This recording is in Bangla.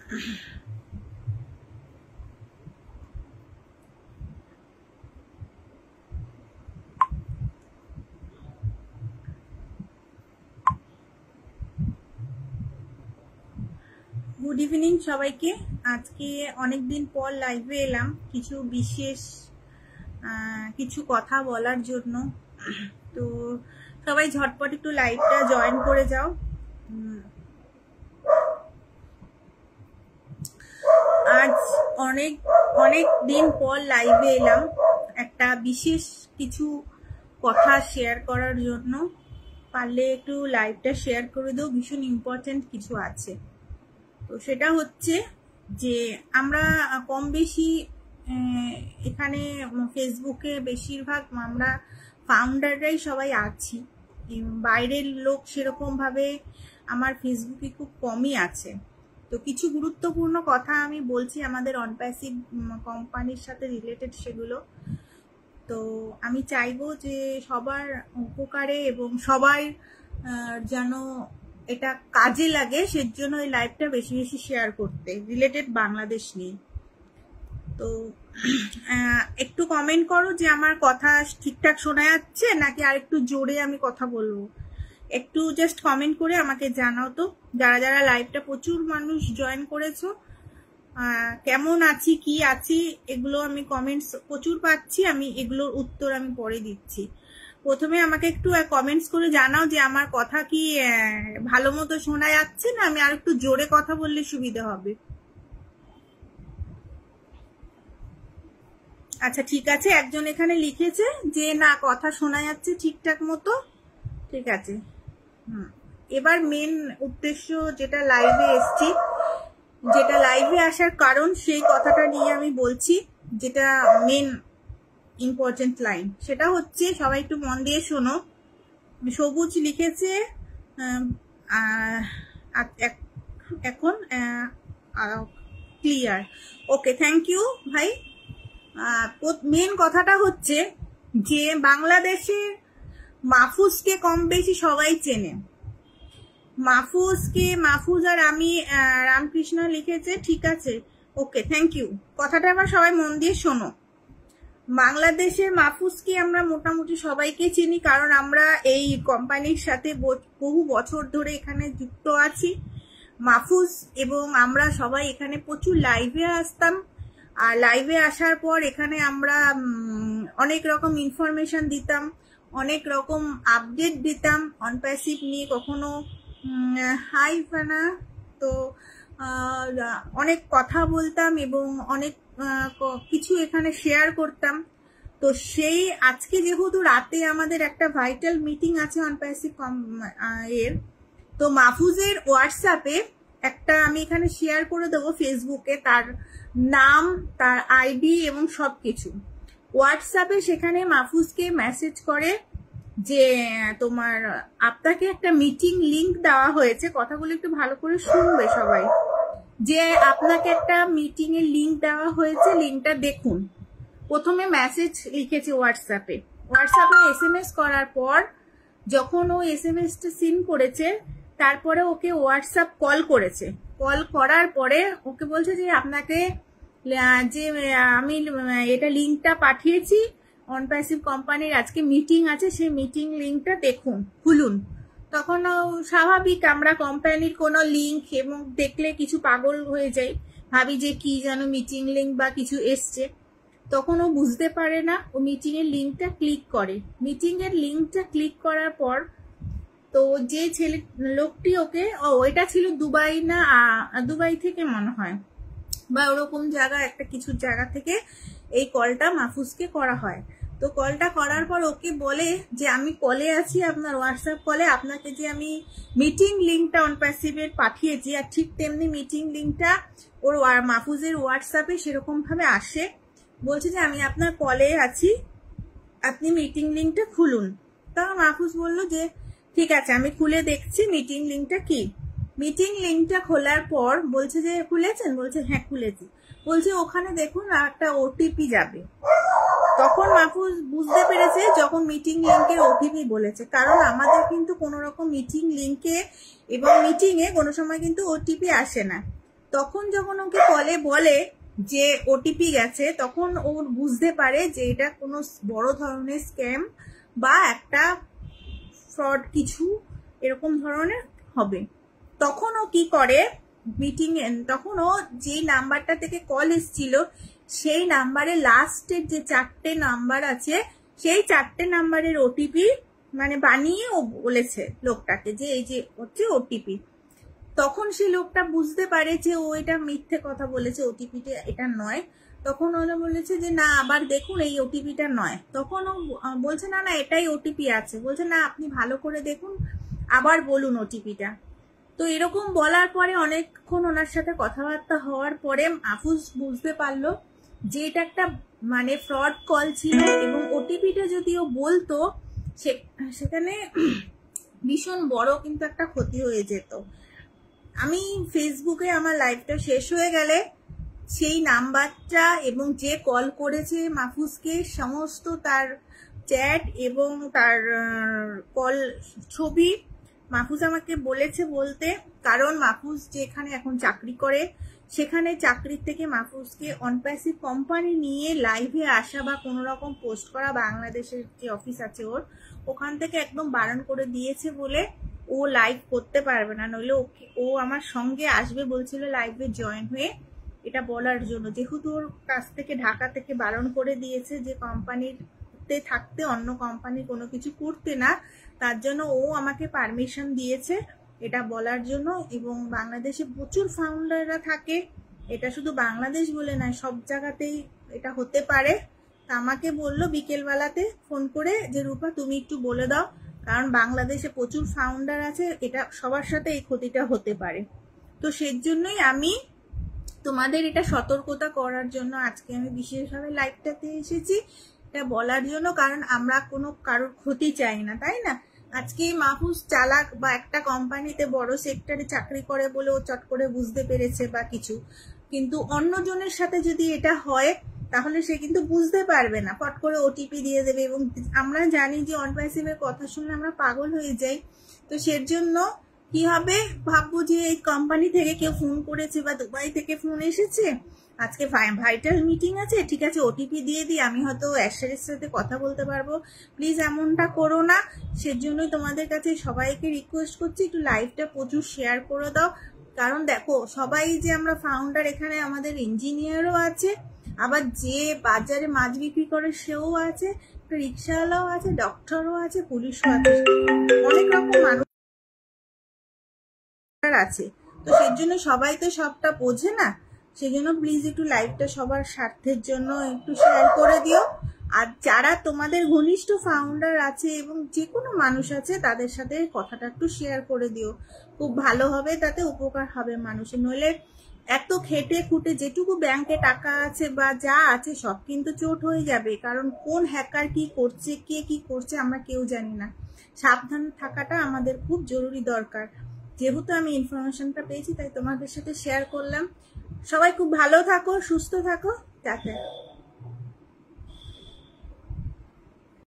গুড ইভিনিং সবাইকে। আজকে অনেক দিন পর লাইভে এলাম কিছু বিশেষ কিছু কথা বলার জন্য। তো সবাই ঝটপট একটু লাইভটা জয়েন করে যাও। আজ অনেক দিন পর লাইভে এলাম একটা বিশেষ কিছু কথা শেয়ার করার জন্য। পারলে একটু লাইভটা শেয়ার করে দাও, ভীষণ ইম্পর্টেন্ট কিছু আছে। তো সেটা হচ্ছে যে আমরা কম বেশি এখানে ফেসবুকে বেশিরভাগ আমরা ফাউন্ডাররাই সবাই আছি, বাইরের লোক সেরকম ভাবে আমার ফেসবুকে খুব কমই আছে। তো কিছু গুরুত্বপূর্ণ কথা আমি বলছি আমাদের অনপ্যাসিভ কোম্পানির সাথে রিলেটেড সেগুলো। তো আমি চাইবো যে সবার উপকারে এবং সবাই যেন এটা কাজে লাগে, সেজন্য এই লাইভটা বেশি বেশি শেয়ার করতে, রিলেটেড বাংলাদেশ নিয়ে। তো একটু কমেন্ট করো যে আমার কথা ঠিকঠাক শোনা যাচ্ছে নাকি আর একটু জোরে আমি কথা বলবো। একটু জাস্ট কমেন্ট করে আমাকে জানাও তো। যারা যারা লাইভটা প্রচুর মানুষ জয়েন করেছো, কেমন আছি কি আছি এগুলো আমি কমেন্টস প্রচুর পাচ্ছি, আমি এগুলোর উত্তর আমি পরে দিচ্ছি। প্রথমে আমাকে একটু কমেন্টস করে জানাও যে আমার কথা কি ভালো মতো শোনা যাচ্ছে না আমি আর একটু জোরে কথা বললে সুবিধা হবে। আচ্ছা ঠিক আছে, একজন এখানে লিখেছে যে না কথা শোনা যাচ্ছে ঠিকঠাক মতো, ঠিক আছে। এবার মেন উদ্দেশ্য যেটা লাইভে এসছি, যেটা লাইভে আসার কারণ সেই কথাটা নিয়ে আমি বলছি, যেটা মেন ইম্পর্টেন্ট লাইন। সেটা হচ্ছে সবাই একটু মন দিয়ে শোনো। সবুজ লিখেছে এখন ক্লিয়ার, ওকে থ্যাংক ইউ ভাই। মেন কথাটা হচ্ছে যে বাংলাদেশে মাহফুজকে কম বেশি সবাই চেনে। মাহফুজ আর আমি রামকৃষ্ণ লিখেছে, ঠিক আছে ওকে থ্যাংক ইউ। কথাটা এবার সবাই মন দিয়ে শোনো। বাংলাদেশের মাহফুজকে আমরা মোটামুটি সবাইকে চিনি, কারণ আমরা এই কোম্পানির সাথে বহু বছর ধরে এখানে যুক্ত আছি। মাহফুজ এবং আমরা সবাই এখানে প্রচুর লাইভে আসতাম, আর লাইভে আসার পর এখানে আমরা অনেক রকম ইনফরমেশন দিতাম, অনেক রকম আপডেট দিতাম অনপ্যাসিভ নিয়ে। কখনো হাই ফানা, তো অনেক কথা বলতাম এবং অনেক কিছু এখানে শেয়ার করতাম। তো সেই আজকে যেহেতু রাতে আমাদের একটা ভাইটাল মিটিং আছে অনপ্যাসিভ এর, তো মাহফুজের হোয়াটসঅ্যাপে একটা আমি এখানে শেয়ার করে দেবো ফেসবুকে, তার নাম, তার আইডি এবং সবকিছু। হোয়াটসঅ্যাপে সেখানে মাহফুজকে মেসেজ করে যে আপনাকে একটা মিটিং লিংক দেওয়া হয়েছে। কথাগুলো একটু ভালো করে শুনবে সবাই, যে আপনাকে একটা মিটিং এর লিংক দেওয়া হয়েছে, লিংকটা দেখুন। প্রথমে মেসেজ লিখেছে হোয়াটসঅ্যাপে SMS করার পর যখন ও SMS-টা সিন করেছে, তারপরে ওকে হোয়াটসঅ্যাপ কল করেছে। কল করার পরে ওকে বলছে যে আপনাকে যে আমি এটা লিংকটা পাঠিয়েছি, অনপ্যাসিভ কোম্পানির আজকে মিটিং আছে, সেই মিটিং লিংকটা দেখুন, খুলুন। তখন স্বাভাবিক আমরা কোম্পানির কোনো লিংক এবং দেখলে কিছু পাগল হয়ে যাই, ভাবি যে কি যেন মিটিং লিংক বা কিছু এসছে। তখন ও বুঝতে পারে না, ও মিটিং এর লিংকটা ক্লিক করে। মিটিং এর লিংকটা ক্লিক করার পর তো যে লোকটি ওকে, এটা ছিল দুবাই থেকে মনে হয়, বা ওরকম জায়গা একটা কিছু জায়গা থেকে এই কলটা মাহফুজকে করা হয়। তো কলটা করার পর ওকে বলে যে আমি কলে আছি, আপনার হোয়াটসঅ্যাপ কলে, আপনাকে যে আমি মিটিং লিংকটা অনপ্যাসিভের পাঠিয়েছি, আর ঠিক তেমনি মিটিং লিংকটা ওর মাহফুজের হোয়াটসঅ্যাপে সেরকম ভাবে আসে। বলছে যে আমি আপনার কলে আছি, আপনি মিটিং লিংকটা খুলুন। তখন মাহফুজ বলল যে ঠিক আছে আমি খুলে দেখছি মিটিং লিংকটা কি। মিটিং লিংকটা খোলার পর বলছে যে খুলেছেন, বলছে হ্যাঁ খুলেছি। বলছে ওখানে দেখুন একটা ওটিপি যাবে। তখন মাহফুজ বুঝতে পেরেছে যখন মিটিং লিংকের ওটিপি বলেছে, কারণ আমাদের কিন্তু কোনো রকম মিটিং লিংকে এবং মিটিং এ কোনো সময় কিন্তু ওটিপি আসে না। তো তখন যখন ওকে কলে বলে যে ওটিপি গেছে, তখন ও বুঝতে পারে যে এটা কোনো বড় ধরনের স্ক্যাম বা একটা ফ্রড কিছু এরকম ধরনের হবে। তখন ও কি করে, তখন ও যে নাম্বারটা থেকে কল এসেছিল সেই নাম্বারে লাস্টের যে 4টে নাম্বার আছে, সেই 4টে নাম্বারের ওটিপি মানে বানিয়ে ও বলেছে লোকটাকে যে এই যে হচ্ছে ওটিপি। তখন সেই লোকটা বুঝতে পারে যে ও এটা মিথ্যে কথা বলেছে, ওটিপিটা এটা নয়। তখন ওরা বলেছে যে না আবার দেখুন এই ওটিপিটা নয়। তখন ও বলছে না না এটাই ওটিপি আছে। বলছে না আপনি ভালো করে দেখুন, আবার বলুন ওটিপিটা। তো এরকম বলার পরে অনেকক্ষণ ওনার সাথে কথাবার্তা হওয়ার পরে মাহফুজ বুঝতে পারলো যে এটা একটা মানে ফ্রড কল ছিল, এবং ওটিপিটা যদি ও বলতো সেখানে ভীষণ বড় কিন্তু একটা ক্ষতি হয়ে যেত। আমি ফেসবুকে আমার লাইভটা শেষ হয়ে গেলে সেই নাম্বারটা এবং যে কল করেছে মাহফুজকে সমস্ত তার চ্যাট এবং তার কল ছবি মাহফুজ আমাকে বলেছে বলতে, কারণ মাহফুজ যেখানে এখন চাকরি করে সেখানে চাকরির থেকে মাহফুজকে অনপ্যাসিভ কোম্পানি নিয়ে লাইভে আসা বা কোনো রকম পোস্ট করা, বাংলাদেশের যে অফিস আছে ওর ওখান থেকে একদম বারণ করে দিয়েছে বলে ও লাইভ করতে পারবে না। নইলে ও আমার সঙ্গে আসবে বলছিল লাইভে জয়েন হয়ে, এটা বলার জন্য। যেহেতু ওর কাছ থেকে ঢাকা থেকে বারণ করে দিয়েছে যে কোম্পানিতে থাকতে, অন্য কোম্পানি কোনো কিছু করতে না, তার জন্য ও আমাকে পারমিশন দিয়েছে এটা বলার জন্য। এবং বাংলাদেশে প্রচুর ফাউন্ডাররা থাকে, এটা শুধু বাংলাদেশ বলে নয় সব জায়গাতেই এটা হতে পারে। তা আমাকে বললো বিকেলবেলাতে ফোন করে যে রূপা তুমি একটু বলে দাও, কারণ বাংলাদেশে প্রচুর ফাউন্ডার আছে, এটা সবার সাথে এই ক্ষতিটা হতে পারে। তো সেজন্যই আমি তোমাদের এটা সতর্কতা করার জন্য আজকে আমি বিশেষভাবে লাইভটাতে এসেছি, এটা বলার জন্য, কারণ আমরা কোনো কারোর ক্ষতি চাই না, তাই না? আজকে মাহফুজ চালাক বা একটা কোম্পানিতে বড় সেক্টরে চাকরি করে বলে ও চট করে বুঝতে পেরেছে বা কিছু, কিন্তু অন্যজনের সাথে যদি এটা হয় তাহলে সে কিন্তু বুঝতে পারবে না, ফট করে ওটিপি দিয়ে দেবে। এবং আমরা জানি যে অনপ্যাসিভের কথা শুনলে আমরা পাগল হয়ে যাই। তো সেজন্য কি হবে, ভাববো যে এই কোম্পানি থেকে কেউ ফোন করেছে বা দুবাই থেকে ফোন এসেছে, আজকে ভাইটাল মিটিং আছে, ঠিক আছে ওটিপি দিয়ে দিই, আমি হয়তো অ্যাশারের সাথে কথা বলতে পারবো। প্লিজ এমনটা করো না। সেজন্যই তোমাদের কাছে সবাইকে রিকোয়েস্ট করছি একটু লাইভটা প্রচুর শেয়ার করে দাও। কারণ দেখো সবাই যে আমরা ফাউন্ডার, এখানে আমাদের ইঞ্জিনিয়ারও আছে, আবার যে বাজারে মাছ বিক্রি করে সেও আছে, রিক্সাওয়ালাও আছে, ডক্টরও আছে, পুলিশও আছে, অনেক রকম মানুষ আছে। তো সেই জন্য সবাই তো সবটা বোঝে না, সেই জন্য প্লিজ একটু লাইভটা সবার স্বার্থের জন্য একটু শেয়ার করে দিও। আর যারা তোমাদের ঘনিষ্ঠ ফাউন্ডার আছে এবং যে কোনো মানুষ আছে তাদের সাথে কথাটা একটু শেয়ার করে দিও, খুব ভালো হবে, তাতে উপকার হবে মানুষের। নইলে এত খেটে খুঁটে যেটুকু ব্যাংকে টাকা আছে বা যা আছে সব কিন্তু চোট হয়ে যাবে, কারণ কোন হ্যাকার কি করছে, কে কি করছে আমরা কেউ জানি না। সাবধান থাকাটা আমাদের খুব জরুরি দরকার। যেহেতু আমি ইনফরমেশনটা পেয়েছি তাই তোমাদের সাথে শেয়ার করলাম। সবাই খুব ভালো থাকো, সুস্থ থাকো, টাটা।